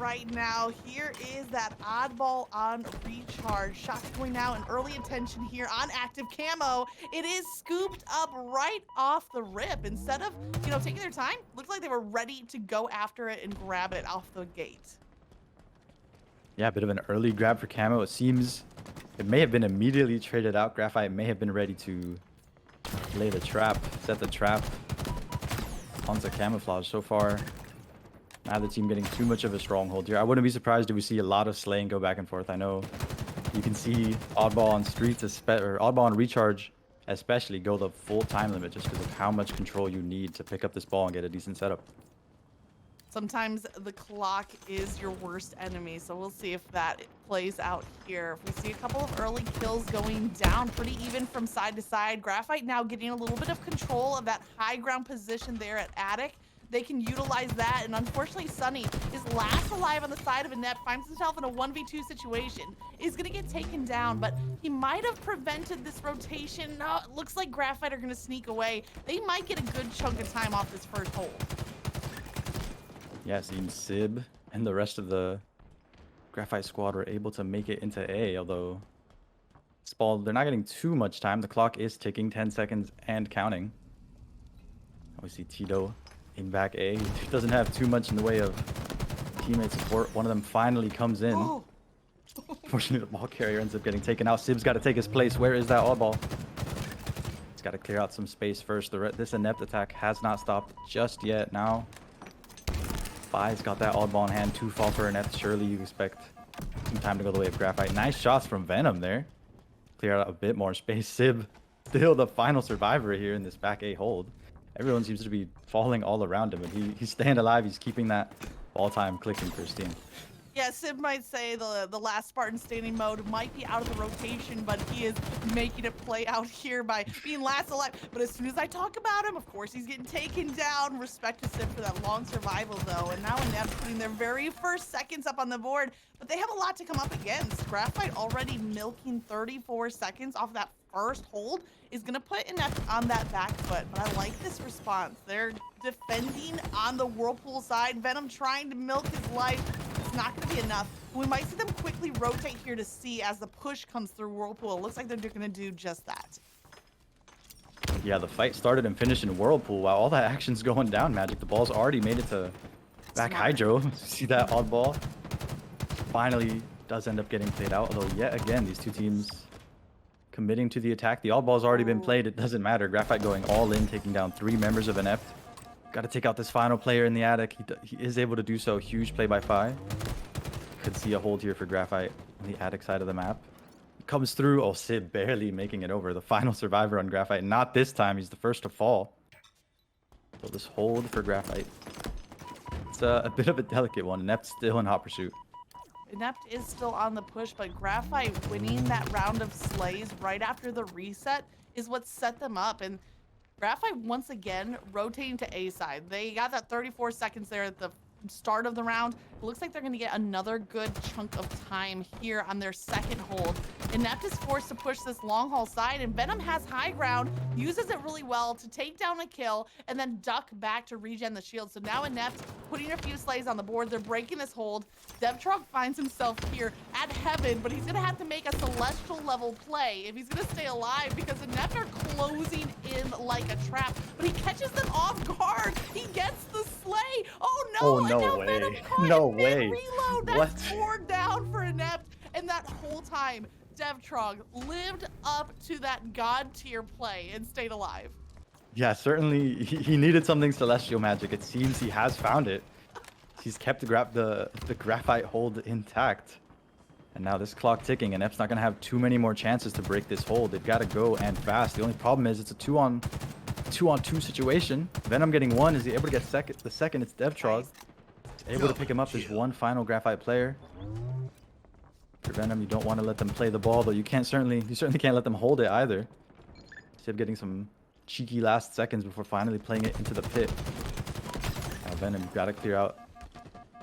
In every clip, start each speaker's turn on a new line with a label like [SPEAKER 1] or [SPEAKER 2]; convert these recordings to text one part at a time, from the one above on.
[SPEAKER 1] right now. Here is that oddball on recharge. Shots going now and early attention here on active camo. It is scooped up right off the rip. Instead of, taking their time, looked like they were ready to go after it and grab it off the gate.
[SPEAKER 2] Yeah, a bit of an early grab for camo. It seems it may have been immediately traded out. Graphite may have been ready to lay the trap, set the trap onto camouflage. So far, neither team getting too much of a stronghold here. I wouldn't be surprised if we see a lot of slaying go back and forth. I know you can see oddball on streets, or oddball on recharge especially, go the full time limit just because of how much control you need to pick up this ball and get a decent setup.
[SPEAKER 1] Sometimes the clock is your worst enemy, so we'll see if that plays out here. If we see a couple of early kills going down, pretty even from side to side. Graphite now getting a little bit of control of that high ground position there at Attic. They can utilize that, and unfortunately, Sunny is last alive on the side of Inept, finds himself in a 1v2 situation. He's gonna get taken down, but he might have prevented this rotation. No, it looks like Graphite are gonna sneak away. They might get a good chunk of time off this first hold.
[SPEAKER 2] Yeah, it seems Sib and the rest of the Graphite squad were able to make it into A, although this ball, they're not getting too much time. The clock is ticking, 10 seconds and counting. We see Tito in back A. He doesn't have too much in the way of teammate support. One of them finally comes in.
[SPEAKER 1] Oh.
[SPEAKER 2] Unfortunately, the ball carrier ends up getting taken out. Sib's got to take his place. Where is that oddball? He's got to clear out some space first. This Inept attack has not stopped just yet. Now, Fi's got that oddball in hand. 2 fall for Inept. Surely you expect some time to go the way of Graphite. Nice shots from Venom there. Clear out a bit more space. Sib still the final survivor here in this back A hold. Everyone seems to be falling all around him, and he's staying alive. He's keeping that ball time clicking for his team.
[SPEAKER 1] Yeah, Sib might say the last Spartan standing mode might be out of the rotation, but he is making it play out here by being last alive. But as soon as I talk about him, of course, he's getting taken down. Respect to Sib for that long survival, though. And now Inept putting their very first seconds up on the board, but they have a lot to come up against. Graphite already milking 34 seconds off that first hold is going to put Inept on that back foot. But I like this response. They're defending on the Whirlpool side. Venom trying to milk his life. It's not going to be enough. We might see them quickly rotate here to see as the push comes through Whirlpool. It looks like they're going to do just that.
[SPEAKER 2] Yeah, the fight started and finished in Whirlpool. While all that action's going down, Magic. The ball's already made it to back Hydro. See that oddball? Finally does end up getting played out. Although, yet again, these two teams committing to the attack. The oddball's already been played. It doesn't matter. Graphite going all in, taking down 3 members of Inept. Got to take out this final player in the attic. He is able to do so. Huge play by Fi. Could see a hold here for Graphite on the attic side of the map. Comes through. Oh, Sib barely making it over. The final survivor on Graphite. Not this time. He's the first to fall. So this hold for Graphite. It's a bit of a delicate one. Inept still in hot pursuit.
[SPEAKER 1] Inept is still on the push, but Graphite winning that round of slays right after the reset is what set them up. And Graphite, once again, rotating to A side. They got that 34 seconds there at the start of the round. It looks like they're going to get another good chunk of time here on their second hold. Inept is forced to push this long haul side, and Venom has high ground, uses it really well to take down a kill, and then duck back to regen the shield. So now Inept putting a few slays on the board. They're breaking this hold. Devtrog finds himself here at Heaven, but he's going to have to make a Celestial level play if he's going to stay alive, because Inept are closing in like a trap. But he catches them off guard. He gets the slay. Oh no!
[SPEAKER 2] Oh, no
[SPEAKER 1] now
[SPEAKER 2] way.
[SPEAKER 1] Venom caught
[SPEAKER 2] No
[SPEAKER 1] in
[SPEAKER 2] way.
[SPEAKER 1] mid-reload. That's 4 down for Inept. And that whole time, Devtrog lived up to that god tier play and stayed alive.
[SPEAKER 2] Yeah, certainly he needed something Celestial Magic. It seems he has found it. He's kept the Graphite hold intact. And now this clock ticking, and Inept's not going to have too many more chances to break this hold. They've got to go and fast. The only problem is it's a 2-on-2 situation. Venom getting 1. Is he able to get the second? It's Devtrog. Able to pick him up as one final Graphite player. For Venom, you don't want to let them play the ball, though you certainly can't let them hold it either. Sib getting some cheeky last seconds before finally playing it into the pit. Now Venom, you've got to clear out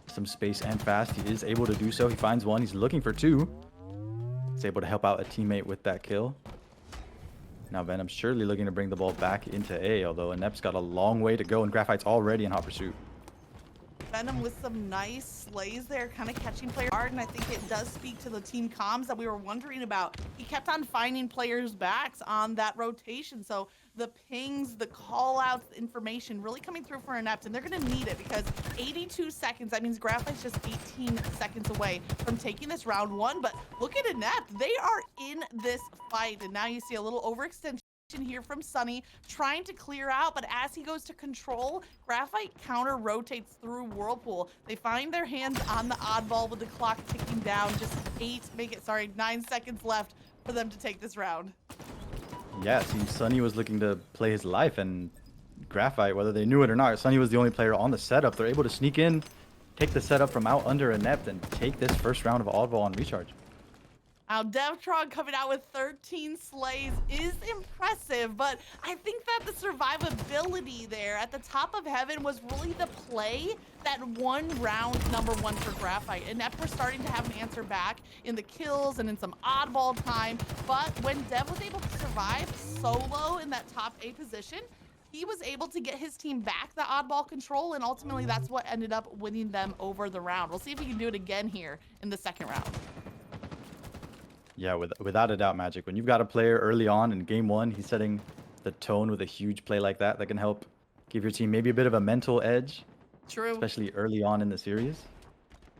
[SPEAKER 2] some space and fast. He is able to do so. He finds 1. He's looking for 2. He's able to help out a teammate with that kill. Now Venom surely looking to bring the ball back into A, although Inept's got a long way to go and Graphite's already in hot pursuit.
[SPEAKER 1] Venom with some nice slays there, kind of catching players hard, and I think it does speak to the team comms that we were wondering about. He kept on finding players' backs on that rotation, so the pings, the call-outs, the information really coming through for Inept, and they're going to need it because 82 seconds, that means Graphite's just 18 seconds away from taking this round one, but look at Inept. They are in this fight, and now you see a little overextension here from Sunny trying to clear out, but as he goes to control, Graphite counter rotates through Whirlpool. They find their hands on the oddball with the clock ticking down, just 9 seconds left for them to take this round.
[SPEAKER 2] Yeah, see, Sunny was looking to play his life, and Graphite, whether they knew it or not, Sunny was the only player on the setup. They're able to sneak in, take the setup from out under Inept, and take this first round of oddball on recharge.
[SPEAKER 1] Now, Devtron coming out with 13 slays is impressive, but I think that the survivability there at the top of heaven was really the play that won round number one for Graphite. Inept were starting to have an answer back in the kills and in some oddball time, but when Dev was able to survive solo in that top A position, he was able to get his team back the oddball control, and ultimately that's what ended up winning them over the round. We'll see if he can do it again here in the second round.
[SPEAKER 2] Yeah, without a doubt, Magic. When you've got a player early on in game one, he's setting the tone with a huge play like that can help give your team maybe a bit of a mental edge.
[SPEAKER 1] True.
[SPEAKER 2] Especially early on in the series.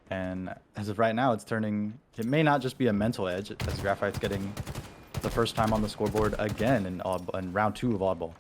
[SPEAKER 2] And as of right now, it may not just be a mental edge, as Graphite's getting the first time on the scoreboard again in round two of oddball.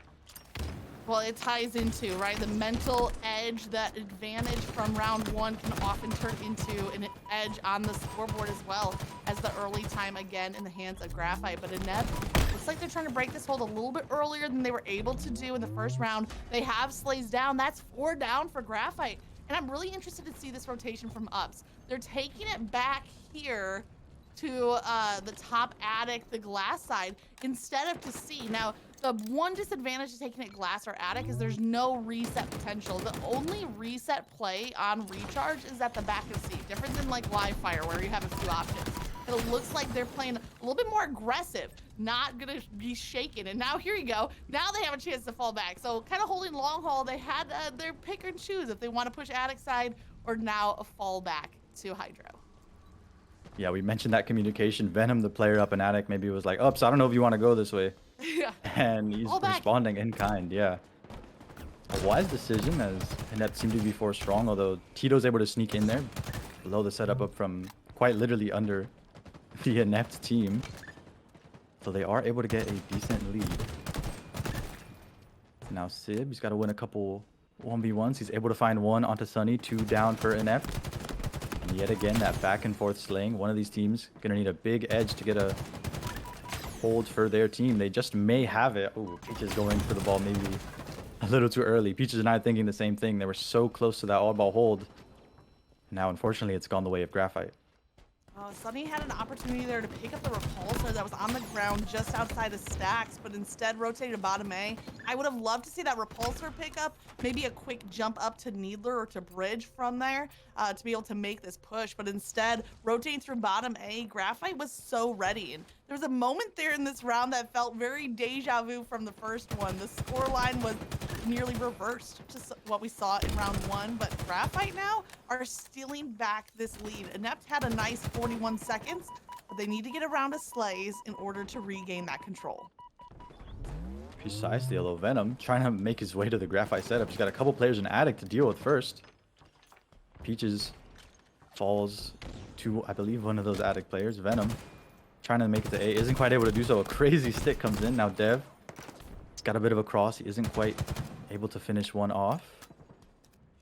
[SPEAKER 1] Well, it ties into, right, the mental edge, that advantage from round one can often turn into an edge on the scoreboard as well as the early time again in the hands of Graphite. But Inept, looks like they're trying to break this hold a little bit earlier than they were able to do in the first round. They have slays down. That's 4 down for Graphite. And I'm really interested to see this rotation from Ups. They're taking it back here to the top attic, the glass side, instead of to C. Now, the one disadvantage to taking it glass or attic is there's no reset potential. The only reset play on recharge is at the back of C, different than like live fire where you have a few options. It looks like they're playing a little bit more aggressive, not gonna be shaken. And now here you go. Now they have a chance to fall back. So kind of holding long haul, they had their pick and choose if they want to push attic side or now a fall back to Hydro.
[SPEAKER 2] Yeah, we mentioned that communication. Venom, the player up in attic, maybe was like, "Ups, I don't know if you want to go this way."
[SPEAKER 1] Yeah.
[SPEAKER 2] And he's responding in kind, yeah. A wise decision, as Inept seemed to be force strong, although Tito's able to sneak in there, blow the setup up from quite literally under the Inept team. So they are able to get a decent lead. Now Sib, he's got to win a couple 1v1s. He's able to find one onto Sunny, 2 down for Inept. And yet again, that back and forth slaying. One of these teams gonna need a big edge to get a hold for their team. They just may have it. Oh, Peaches going for the ball maybe a little too early. Peaches and I thinking the same thing. They were so close to that oddball hold. Now, unfortunately, it's gone the way of Graphite.
[SPEAKER 1] Sunny had an opportunity there to pick up the repulsor that was on the ground just outside of Stacks, but instead rotated to bottom A. I would have loved to see that repulsor pick up, maybe a quick jump up to Needler or to Bridge from there to be able to make this push, but instead rotating through bottom A, Graphite was so ready. And there was a moment there in this round that felt very deja vu from the first one. The scoreline was nearly reversed to what we saw in round one, but Graphite now are stealing back this lead. Inept had a nice 41 seconds, but they need to get around to slays in order to regain that control.
[SPEAKER 2] Precisely, although Venom trying to make his way to the Graphite setup. He's got a couple players in attic to deal with first. Peaches falls to, I believe, one of those attic players. Venom trying to make it to A, isn't quite able to do so. A crazy stick comes in. Now Dev, he's got a bit of a cross. He isn't quite able to finish one off.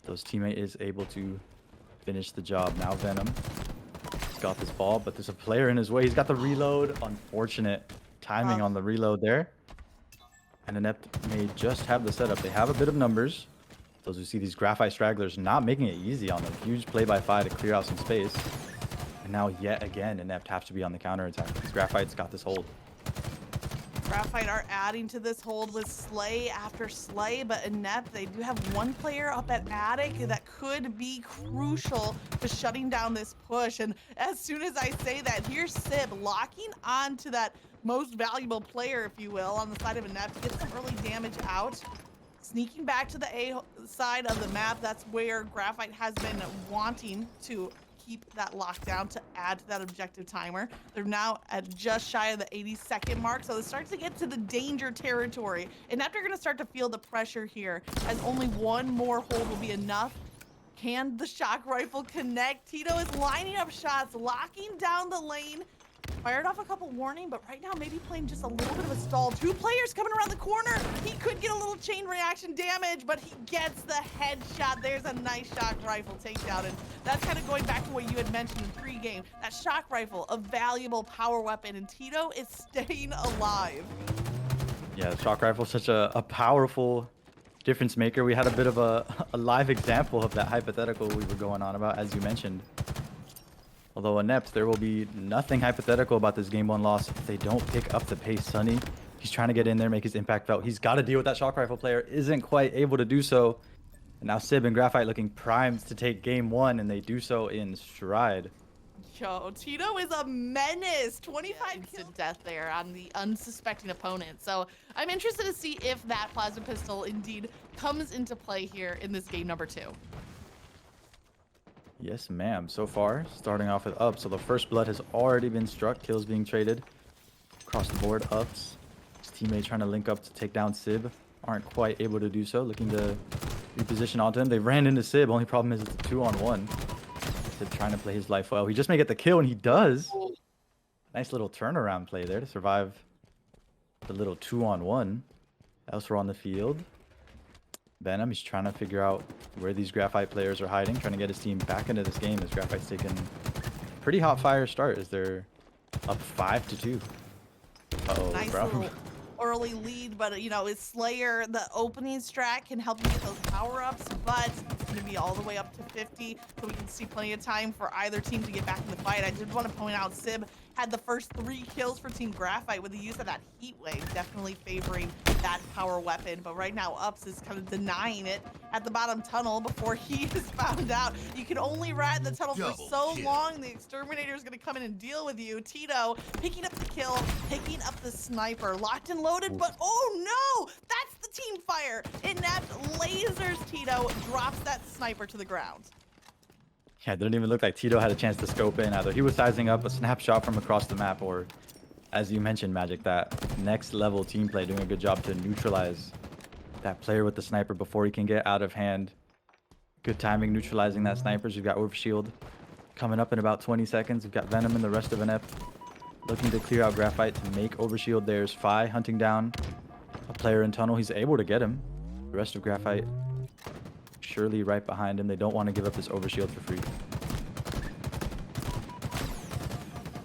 [SPEAKER 2] His teammate is able to finish the job. Now Venom, he's got this ball, but there's a player in his way. He's got the reload. Unfortunate timing on the reload there. And Inept may just have the setup. They have a bit of numbers. Those who see these Graphite stragglers not making it easy on them. Huge play by Fi to clear out some space. And now yet again, Inept have to be on the counter attack because Graphite's got this hold.
[SPEAKER 1] Graphite are adding to this hold with slay after slay, but Inept, they do have one player up at attic that could be crucial to shutting down this push. And as soon as I say that, here's Sib locking on to that most valuable player, if you will, on the side of Inept to get some early damage out. Sneaking back to the A side of the map, that's where Graphite has been wanting to keep that lockdown to add to that objective timer. They're now at just shy of the 80-second mark, so it starts to get to the danger territory. And after, going to start to feel the pressure here, as only one more hold will be enough. Can the shock rifle connect? Tito is lining up shots, locking down the lane. Fired off a couple warning, but right now maybe playing just a little bit of a stall. Two players coming around the corner. He could get a little chain reaction damage, but he gets the headshot. There's a nice shock rifle takedown, and that's kind of going back to what you had mentioned in pregame. That shock rifle, a valuable power weapon, and Tito is staying alive.
[SPEAKER 2] Yeah, the shock rifle is such a powerful difference maker. We had a bit of a live example of that hypothetical we were going on about, as you mentioned. Although Inept, there will be nothing hypothetical about this game 1 loss if they don't pick up the pace. Sunny, he's trying to get in there, make his impact felt. He's got to deal with that shock rifle player, isn't quite able to do so. And now Sib and Graphite looking primed to take game 1, and they do so in stride.
[SPEAKER 1] Yo, Tito is a menace. 25 instant death there on the unsuspecting opponent. So I'm interested to see if that plasma pistol indeed comes into play here in this game number 2.
[SPEAKER 2] Yes, ma'am. So far, starting off with up. So the first blood has already been struck. Kills being traded across the board. Ups. His teammate trying to link up to take down Sib. Aren't quite able to do so. Looking to reposition onto him. They ran into Sib. Only problem is it's a 2-on-1. Sib trying to play his life well. He just may get the kill, and he does. Nice little turnaround play there to survive the little 2-on-1. Elsewhere on the field, Venom, he's trying to figure out where these Graphite players are hiding, trying to get his team back into this game as Graphite's taken a pretty hot fire start as they're up 5-2. Uh-oh,
[SPEAKER 1] nice
[SPEAKER 2] bro.
[SPEAKER 1] little early lead, but you know, it's Slayer, the opening strat can help you get those power-ups, but it's going to be all the way up to 50, so we can see plenty of time for either team to get back in the fight. I did want to point out Sib had the first 3 kills for Team Graphite with the use of that heat wave, definitely favoring that power weapon. But right now, Ups is kind of denying it at the bottom tunnel before he is found out. You can only ride the tunnel for so long. The Exterminator is going to come in and deal with you. Tito picking up the kill, picking up the sniper, locked and loaded, but oh no, that's the team fire. Inept lasers Tito, drops that sniper to the ground.
[SPEAKER 2] Yeah, it didn't even look like Tito had a chance to scope in either. He was sizing up a snapshot from across the map, or as you mentioned, Magic, that next level team play, doing a good job to neutralize that player with the sniper before he can get out of hand. Good timing neutralizing that sniper. You've got Overshield coming up in about 20 seconds. You've got Venom and the rest of Inept looking to clear out Graphite to make Overshield. There's Fi hunting down a player in tunnel. He's able to get him. The rest of Graphite surely right behind him. They don't want to give up this Overshield for free.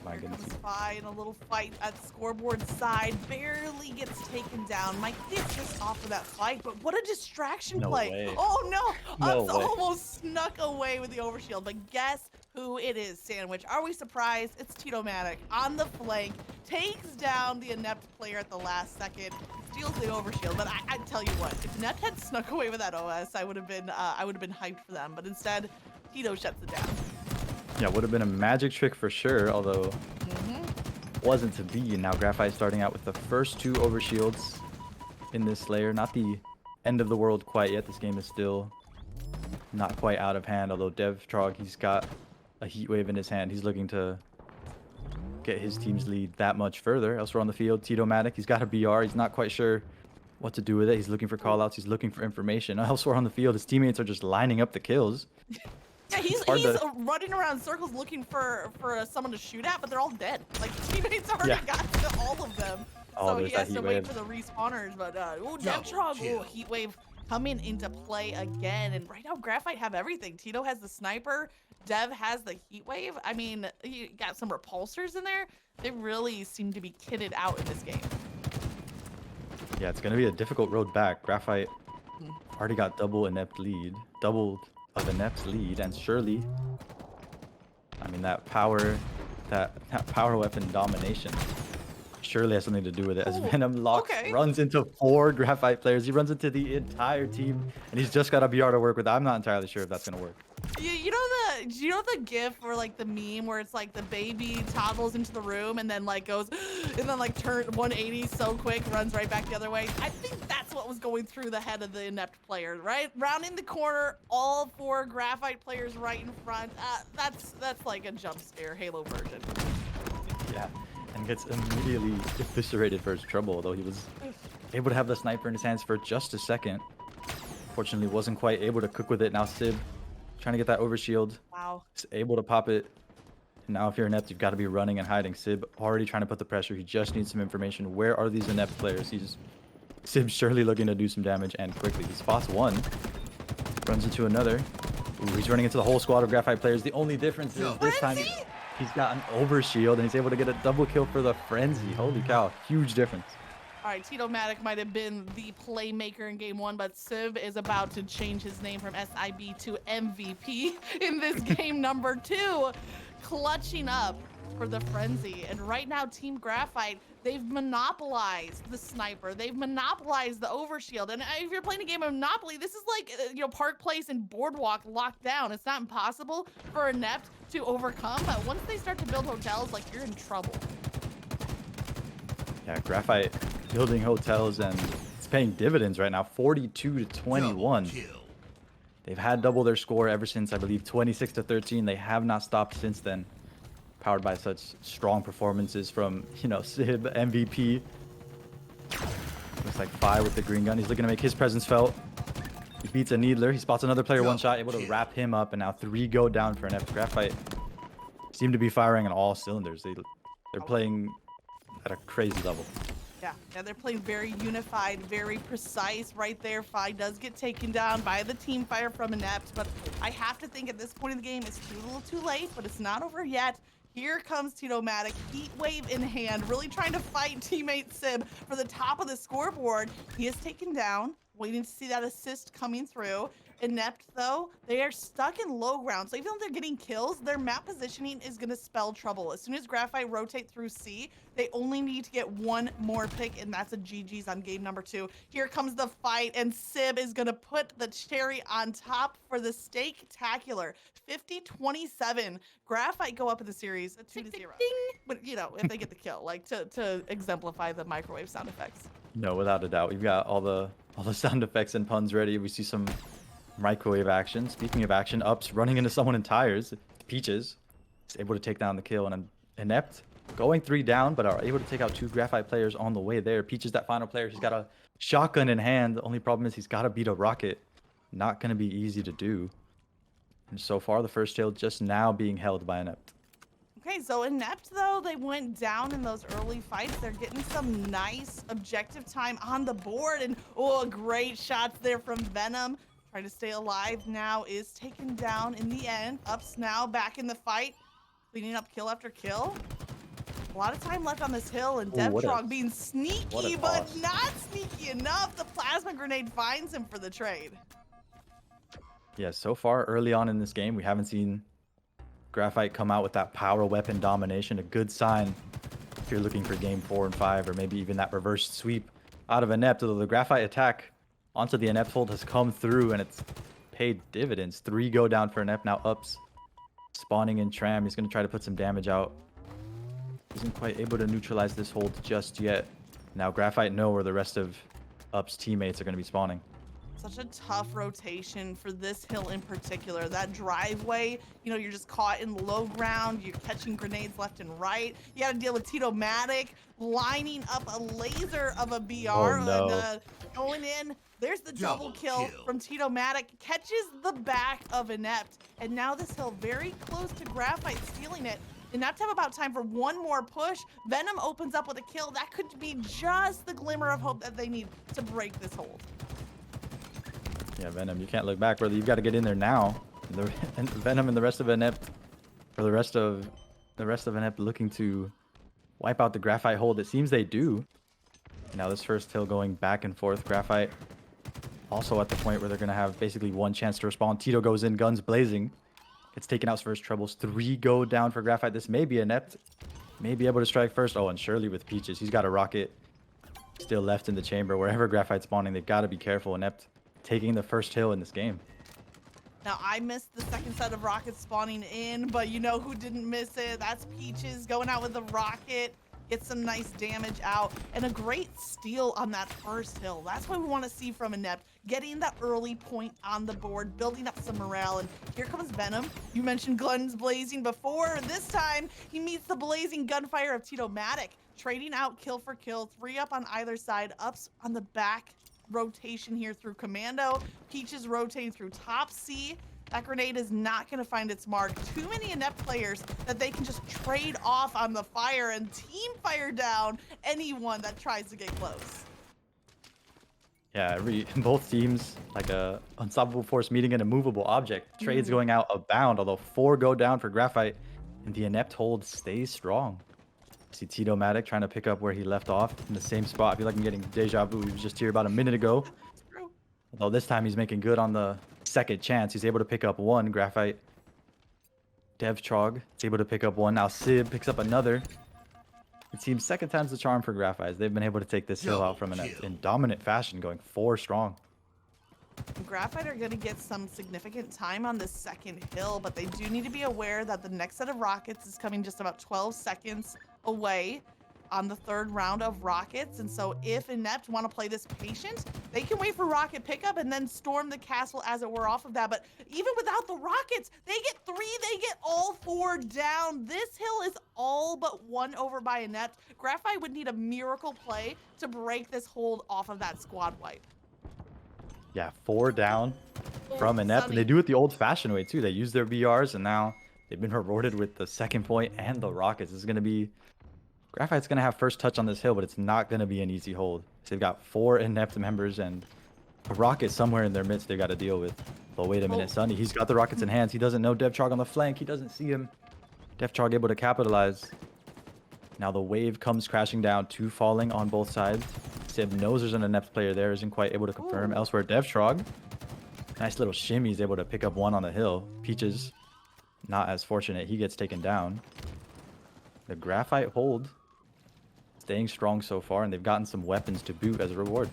[SPEAKER 2] My goodness.
[SPEAKER 1] Fi in a little fight at scoreboard side, barely gets taken down. Might get just off of that fight, but what a distraction play.
[SPEAKER 2] Way.
[SPEAKER 1] Oh no,
[SPEAKER 2] No
[SPEAKER 1] Ups
[SPEAKER 2] way.
[SPEAKER 1] almost snuck away with the Overshield, but guess who it is, Sandwich? Are we surprised? It's Tito Matic on the flank, takes down the Inept player at the last second, steals the Overshield. But I tell you what, if Inept had snuck away with that OS, I would have been hyped for them. But instead, Tito shuts it down.
[SPEAKER 2] Yeah, would have been a magic trick for sure, although wasn't to be. And now Graphite starting out with the first 2 Overshields in this Slayer. Not the end of the world quite yet. This game is still not quite out of hand, although DevTrog, he's got a heat wave in his hand. He's looking to get his team's lead that much further. Elsewhere on the field, Tito Matic, he's got a BR. He's not quite sure what to do with it. He's looking for callouts. He's looking for information. Elsewhere on the field, his teammates are just lining up the kills.
[SPEAKER 1] Yeah, he's running around in circles looking for someone to shoot at, but they're all dead. Like, teammates already got to all of them. So he has to wait for the respawners. But, DevTrog, heat wave coming into play again. And right now, Graphite have everything. Tito has the sniper. Dev has the heat wave. I mean, you got some repulsors in there. They really seem to be kitted out in this game.
[SPEAKER 2] Yeah, it's going to be a difficult road back. Graphite already got double Inept lead. Double of Inept's lead, and surely, I mean, that power weapon domination surely has something to do with it. As Venom runs into 4 Graphite players, he runs into the entire team, and he's just got a BR to work with. I'm not entirely sure if that's gonna work.
[SPEAKER 1] You know Do you know the gif or like the meme where it's like the baby toddles into the room and then like goes and then like turn 180 so quick, runs right back the other way? I think that's what was going through the head of the Inept player, right? Rounding the corner, all 4 Graphite players right in front. That's like a jump scare Halo version.
[SPEAKER 2] Yeah, and gets immediately eviscerated for his trouble, though he was able to have the sniper in his hands for just a second. Fortunately, wasn't quite able to cook with it. Now Sib trying to get that overshield.
[SPEAKER 1] Wow.
[SPEAKER 2] Is able to pop it. And now if you're Inept, you've got to be running and hiding. Sib already trying to put the pressure. He just needs some information. Where are these Inept players? Sib surely looking to do some damage and quickly. He spots one. Runs into another. Ooh, he's running into the whole squad of Graphite players. The only difference is this time he's got an overshield and he's able to get a double kill for the Frenzy. Holy cow, huge difference.
[SPEAKER 1] All right, Tito-Matic might have been the playmaker in game 1, but Civ is about to change his name from SIB to MVP in this game number 2, clutching up for the Frenzy. And right now, Team Graphite, they've monopolized the sniper. They've monopolized the overshield. And if you're playing a game of Monopoly, this is like, Park Place and Boardwalk locked down. It's not impossible for Inept to overcome, but once they start to build hotels, like, you're in trouble.
[SPEAKER 2] Yeah, Graphite building hotels and it's paying dividends right now, 42 to 21. They've had double their score ever since, I believe, 26 to 13. They have not stopped since then. Powered by such strong performances from, Sib, MVP. Looks like Fi with the green gun. He's looking to make his presence felt. He beats a Needler. He spots another player one shot, able to wrap him up, and now 3 go down for Inept. Graphite seem to be firing on all cylinders. They're playing at a crazy level.
[SPEAKER 1] Yeah, they're playing very unified, very precise right there. Fi does get taken down by the team fire from Inept, but I have to think at this point in the game it's a little too late, but it's not over yet. Here comes Tito-Matic, heat wave in hand, really trying to fight teammate Sib for the top of the scoreboard. He is taken down, waiting to see that assist coming through. Inept, though, they are stuck in low ground, so even though they're getting kills, their map positioning is going to spell trouble. As soon as Graphite rotate through C, they only need to get one more pick, and that's a GG's on game number 2. Here comes the fight, and Sib is going to put the cherry on top for the Steak-tacular. 50-27. Graphite go up in the series, 2-0. But, if they get the kill, like, to exemplify the microwave sound effects.
[SPEAKER 2] No, without a doubt. We've got all the sound effects and puns ready. We see some microwave action. Speaking of action, Ups running into someone in tires. Peaches is able to take down the kill, and Inept going 3 down, but are able to take out 2 Graphite players on the way there. Peaches, that final player, he's got a shotgun in hand. The only problem is he's got to beat a rocket. Not going to be easy to do. And so far, the first tail just now being held by Inept.
[SPEAKER 1] Okay, so Inept, though, they went down in those early fights. They're getting some nice objective time on the board, and great shots there from Venom. Trying to stay alive now, is taken down in the end. Ups now back in the fight, cleaning up kill after kill. A lot of time left on this hill, and Devtrog being sneaky, but not sneaky enough. The plasma grenade finds him for the trade.
[SPEAKER 2] Yeah, so far early on in this game, we haven't seen Graphite come out with that power weapon domination. A good sign if you're looking for game 4 and 5, or maybe even that reverse sweep out of Inept. Although the Graphite attack onto the Inept hold has come through, and it's paid dividends. 3 go down for Inept. Now Ups spawning in Tram. He's going to try to put some damage out. Isn't quite able to neutralize this hold just yet. Now Graphite know where the rest of Ups teammates are going to be spawning.
[SPEAKER 1] Such a tough rotation for this hill in particular. That driveway, you're just caught in low ground. You're catching grenades left and right. You got to deal with Tito-Matic lining up a laser of a BR.
[SPEAKER 2] Oh, no.
[SPEAKER 1] And, going in. There's the double kill from Tito-Matic. Catches the back of Inept. And now this hill very close to Graphite stealing it. Inept have about time for one more push. Venom opens up with a kill. That could be just the glimmer of hope that they need to break this hold.
[SPEAKER 2] Yeah, Venom, you can't look back, brother. You've got to get in there now. And Venom and the rest of Inept, or the rest of Inept looking to wipe out the Graphite hold. It seems they do. Now this first hill going back and forth. Graphite also at the point where they're going to have basically one chance to respond. Tito goes in, guns blazing. It's taken out first troubles. 3 go down for Graphite. This may be Inept. May be able to strike first. Oh, and Shirley with Peaches. He's got a rocket still left in the chamber. Wherever Graphite's spawning, they've got to be careful. Inept taking the first hill in this game.
[SPEAKER 1] Now, I missed the second set of rockets spawning in, but you know who didn't miss it? That's Peaches going out with the rocket. Get some nice damage out, and a great steal on that first hill. That's what we want to see from Inept, getting that early point on the board, building up some morale. And here comes Venom. You mentioned guns blazing before. This time, he meets the blazing gunfire of Tito-Matic, trading out kill for kill, 3 up on either side, ups on the back rotation here through Commando. Peaches rotating through top C. That grenade is not going to find its mark. Too many Inept players that they can just trade off on the fire and team fire down anyone that tries to get close.
[SPEAKER 2] Yeah, both teams, like a unstoppable force meeting an immovable object. Trades going out of bound, although 4 go down for Graphite, and the Inept hold stays strong. See Tito-Matic trying to pick up where he left off in the same spot. I feel like I'm getting deja vu. He was just here about a minute ago. Although this time he's making good on the second chance. He's able to pick up 1. Graphite. Devtrog is able to pick up 1. Now Sib picks up another. It seems second time's the charm for Graphite. They've been able to take this hill out from in dominant fashion, going 4 strong.
[SPEAKER 1] Graphite are going to get some significant time on this second hill, but they do need to be aware that the next set of rockets is coming just about 12 seconds away on the 3rd round of rockets. And so if Inept want to play this patient, they can wait for rocket pickup and then storm the castle as it were off of that. But even without the rockets, they get 3, they get all 4 down. This hill is all but won over by Inept. Graphite would need a miracle play to break this hold off of that squad wipe.
[SPEAKER 2] Yeah, 4 down from Inept, and they do it the old-fashioned way too. They use their VRs, and now they've been rewarded with the second point and the rockets. This is going to be Graphite's going to have first touch on this hill, but it's not going to be an easy hold. So they've got 4 Inept members and a rocket somewhere in their midst they've got to deal with. But wait a minute, Sonny. He's got the rockets in hands. He doesn't know Devtrog on the flank. He doesn't see him. Devtrog able to capitalize. Now the wave comes crashing down, 2 falling on both sides. Sib knows there's an Inept player there, isn't quite able to confirm. Elsewhere, Devtrog. Nice little shimmy. He's able to pick up 1 on the hill. Peaches, not as fortunate. He gets taken down. The Graphite hold staying strong so far, and they've gotten some weapons to boot as a reward.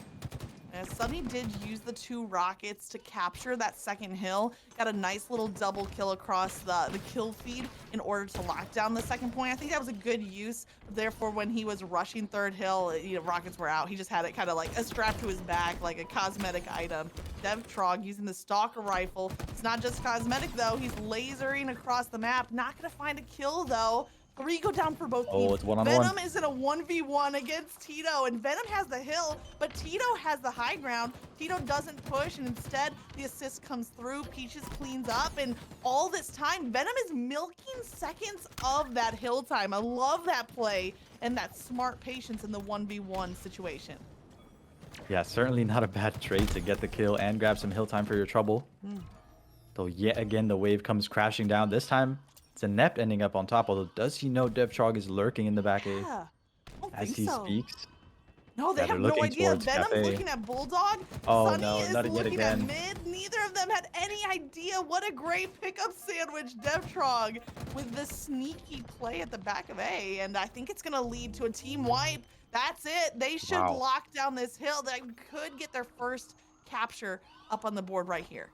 [SPEAKER 1] Sunny did use the 2 rockets to capture that second hill. Got a nice little double kill across the kill feed in order to lock down the second point. I think that was a good use. Therefore, when he was rushing 3rd hill, you know, rockets were out. He just had it kind of like a strap to his back, like a cosmetic item. Devtrog using the stalker rifle. It's not just cosmetic though. He's lasering across the map. Not gonna find a kill though. 3 go down for both teams.
[SPEAKER 2] It's 1-on-1.
[SPEAKER 1] Venom is in a 1v1 against Tito, and Venom has the hill, but Tito has the high ground. Tito doesn't push, and instead the assist comes through. Peaches cleans up, and all this time, Venom is milking seconds of that hill time. I love that play and that smart patience in the 1v1 situation.
[SPEAKER 2] Yeah, certainly not a bad trade to get the kill and grab some hill time for your trouble. Though yet again, the wave comes crashing down. This time, it's Inept ending up on top, although does he know Devtrog is lurking in the back A as he speaks?
[SPEAKER 1] No, they have no idea. Venom's looking at Bulldog. Sunny is looking at mid. Neither of them had any idea. What a great pickup sandwich, Devtrog, with this sneaky play at the back of A. And I think it's going to lead to a team wipe. That's it. They should lock down this hill. They could get their first capture up on the board right here.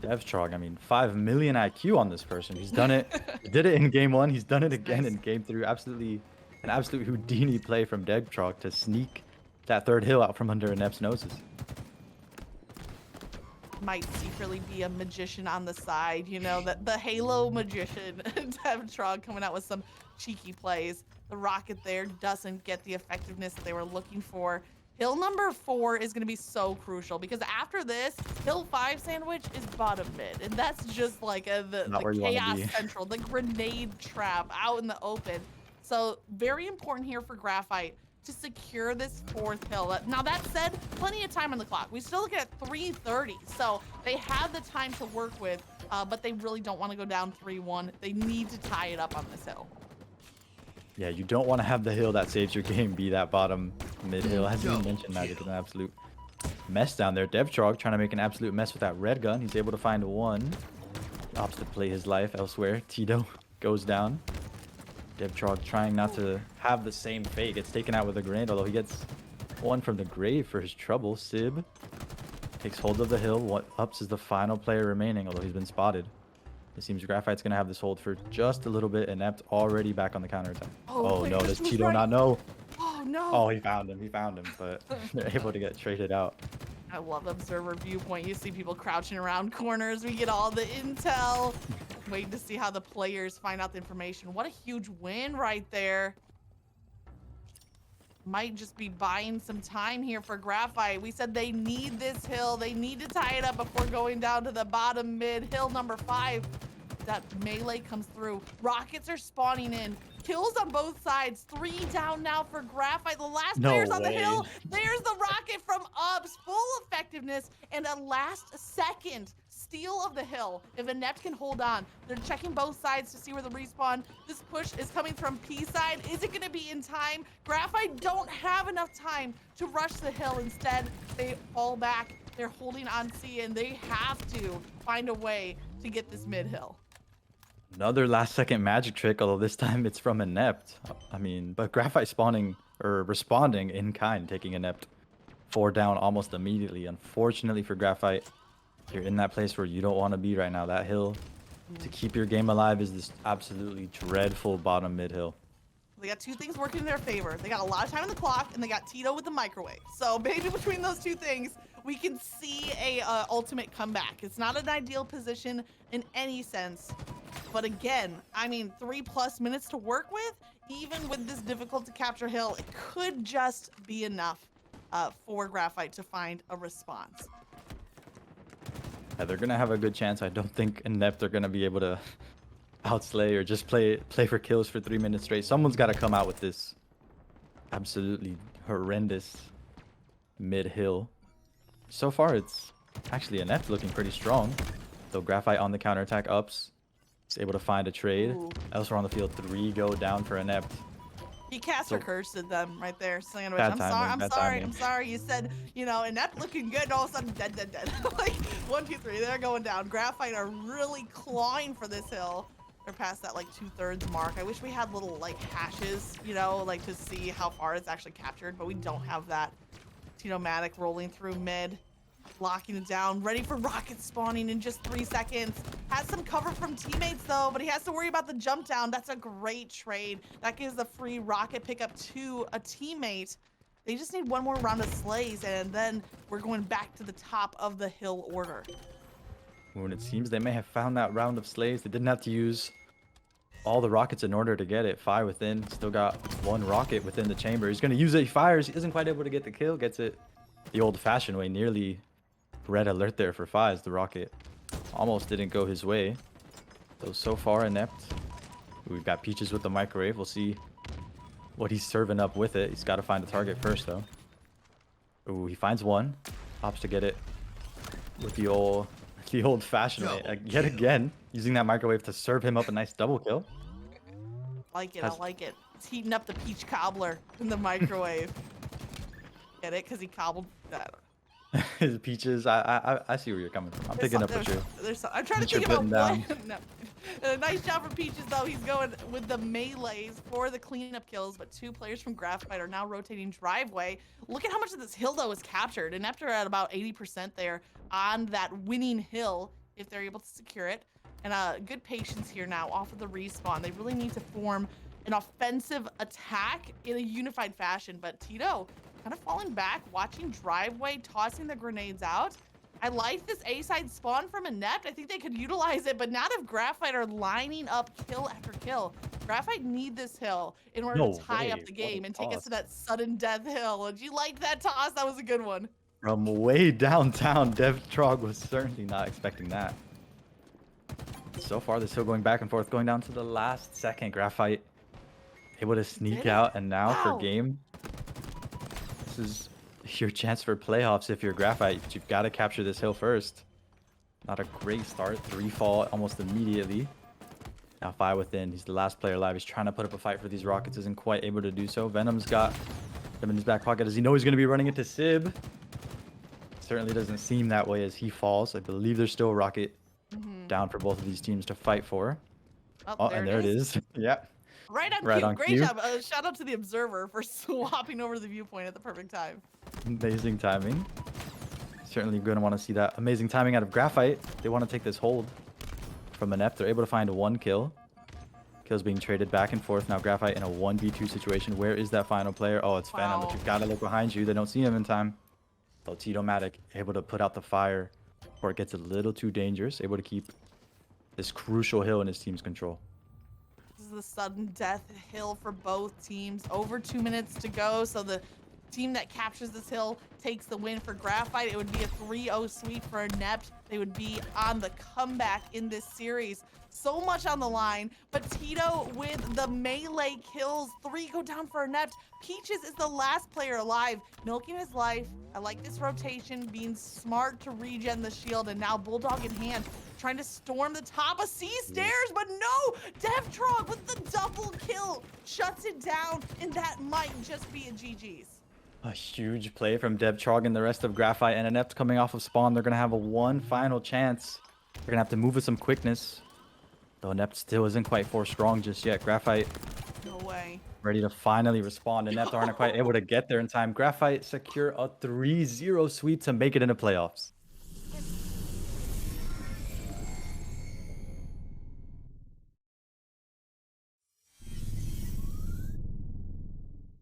[SPEAKER 2] Devtrog, I mean, 5 million IQ on this person. He's done it. He did it in game 1. He's done it again in game 3. Absolutely, an absolute Houdini play from Devtrog to sneak that 3rd hill out from under Inept's noses.
[SPEAKER 1] Might secretly be a magician on the side, you know, the Halo magician. Devtrog coming out with some cheeky plays. The rocket there doesn't get the effectiveness that they were looking for. Hill number 4 is going to be so crucial because after this, hill 5 sandwich is bottom mid. And that's just like the chaos central, the grenade trap out in the open. So very important here for Graphite to secure this 4th hill. Now that said, plenty of time on the clock. We still look at 3:30. So they have the time to work with, but they really don't want to go down 3-1. They need to tie it up on this hill.
[SPEAKER 2] Yeah, you don't want to have the hill that saves your game be that bottom mid hill. As you mentioned, Magic is an absolute mess down there. Devtrog trying to make an absolute mess with that red gun. He's able to find 1. Opts to play his life elsewhere. Tito goes down. Devtrog trying not to have the same fate. Gets taken out with a grenade, although he gets 1 from the grave for his trouble. Sib Takes hold of the hill. What Ups is the final player remaining, although he's been spotted. It seems Graphite's gonna have this hold for just a little bit. Inept already back on the counterattack. Oh no, does Tito not know?
[SPEAKER 1] Oh no.
[SPEAKER 2] Oh, he found him, but they're able to get traded out.
[SPEAKER 1] I love observer viewpoint. You see people crouching around corners. We get all the intel. Waiting to see how the players find out the information. What a huge win right there. Might just be buying some time here for Graphite. We said they need this hill. They need to tie it up before going down to the bottom mid. Hill number 5. That melee comes through. Rockets are spawning in. Kills on both sides. 3 down now for Graphite. The last player's on the hill. There's the rocket from Ups. Full effectiveness and a last second steal of the hill. If Inept can hold on, they're checking both sides to see where the respawn. This push is coming from P side. Is it going to be in time? Graphite don't have enough time to rush the hill. Instead, they fall back. They're holding on C, and they have to find a way to get this mid hill.
[SPEAKER 2] Another last second magic trick, although this time it's from Inept. I mean, but Graphite spawning or responding in kind, taking Inept 4 down almost immediately. Unfortunately for Graphite, you're in that place where you don't want to be right now. That hill to keep your game alive is this absolutely dreadful bottom mid hill.
[SPEAKER 1] They got 2 things working in their favor. They got a lot of time on the clock, and they got Tito with the microwave. So maybe between those 2 things, we can see a ultimate comeback. It's not an ideal position in any sense. But again, I mean, 3+ minutes to work with, even with this difficult to capture hill, it could just be enough for Graphite to find a response.
[SPEAKER 2] Yeah, they're gonna have a good chance. I don't think Inept are gonna be able to outslay or just play for kills for 3 minutes straight. Someone's got to come out with this absolutely horrendous mid hill. So far, it's actually Inept looking pretty strong. Though Graphite on the counterattack. Ups is able to find a trade.
[SPEAKER 1] Ooh.
[SPEAKER 2] Elsewhere on the field, 3 go down for Inept.
[SPEAKER 1] He cast or cursed at them right there, Sandwich.
[SPEAKER 2] Bad
[SPEAKER 1] I'm
[SPEAKER 2] timing,
[SPEAKER 1] sorry. I'm sorry. You said, you know, Inept looking good, and all of a sudden, dead. Like, 1, 2, 3, they're going down. Graphite are really clawing for this hill. They're past that, like, 2/3 mark. I wish we had little, like, hashes, you know, like, to see how far it's actually captured, but we don't have that. Tito-matic rolling through mid, locking it down, ready for rockets spawning in just 3 seconds. Has some cover from teammates, though, but he has to worry about the jump down. That's a great trade. That gives the free rocket pickup to a teammate. They just need 1 more round of slays, and then we're going back to the top of the hill order.
[SPEAKER 2] When it seems they may have found that round of slays, they didn't have to use all the rockets in order to get it. Fi within, still got 1 rocket within the chamber. He's gonna use it, he fires, he isn't quite able to get the kill, gets it the old-fashioned way. Nearly red alert there for Fi as the rocket almost didn't go his way. Though so far Inept. We've got Peaches with the microwave. We'll see what he's serving up with it. He's got to find a target first, though. Ooh, he finds 1. Opts to get it with the old-fashioned way. Yet again, using that microwave to serve him up a nice double kill.
[SPEAKER 1] I like it. It's heating up the peach cobbler in the microwave. Get it? Because he cobbled that.
[SPEAKER 2] His Peaches, I see where you're coming from. I'm picking up what you're.
[SPEAKER 1] I'm trying to think about what. No. Nice job for Peaches, though. He's going with the melees for the cleanup kills, but 2 players from Graphite are now rotating driveway. Look at how much of this hill, though, is captured. And after at about 80% there on that winning hill, if they're able to secure it. And good patience here now off of the respawn. They really need to form an offensive attack in a unified fashion, but Tito kind of falling back, watching driveway, tossing the grenades out. I like this A-side spawn from Inept. I think they could utilize it, but not if Graphite are lining up kill after kill. Graphite need this hill in order to tie up the game and take us to that sudden death hill. Did you like that toss? That was a good one.
[SPEAKER 2] From way downtown, Dev Trog was certainly not expecting that. So far, they're still going back and forth, going down to the last second. Graphite able to sneak out, and now for game. This is your chance for playoffs if you're Graphite, but you've got to capture this hill first. Not a great start. 3 fall almost immediately. Now 5 within. He's the last player alive. He's trying to put up a fight for these rockets. Isn't quite able to do so. Venom's got him in his back pocket. Does he know he's going to be running into Sib? Certainly doesn't seem that way as he falls. I believe there's still a rocket down for both of these teams to fight for. Oh, and there it is. Yep.
[SPEAKER 1] Right on cue. Great job. Shout out to the observer for swapping over the viewpoint at the perfect time.
[SPEAKER 2] Amazing timing. Certainly going to want to see that amazing timing out of Graphite. They want to take this hold from Inept. They're able to find one kill. Kills being traded back and forth. Now Graphite in a 1v2 situation. Where is that final player? Oh, it's Phantom, but you've got to look behind you. They don't see him in time. So Tito-Matic able to put out the fire before it gets a little too dangerous. Able to keep this crucial hill in his team's control.
[SPEAKER 1] This is the sudden death hill for both teams. Over 2 minutes to go, so the team that captures this hill takes the win. For Graphite, it would be a 3-0 sweep. For Inept, they would be on the comeback in this series. So much on the line, but Tito with the melee kills. 3 go down for Inept. Peaches is the last player alive, milking his life. I like this rotation, being smart to regen the shield, and now Bulldog in hand, trying to storm the top of C stairs, but no! Devtrog with the double kill shuts it down, and that might just be a GG's.
[SPEAKER 2] A huge play from Devtrog and the rest of Graphite, and Inept coming off of spawn. They're going to have a one final chance. They're going to have to move with some quickness. Though Inept still isn't quite 4 strong just yet. Graphite
[SPEAKER 1] No way.
[SPEAKER 2] ready to finally respond. Inept aren't quite able to get there in time. Graphite secure a 3-0 sweep to make it into playoffs.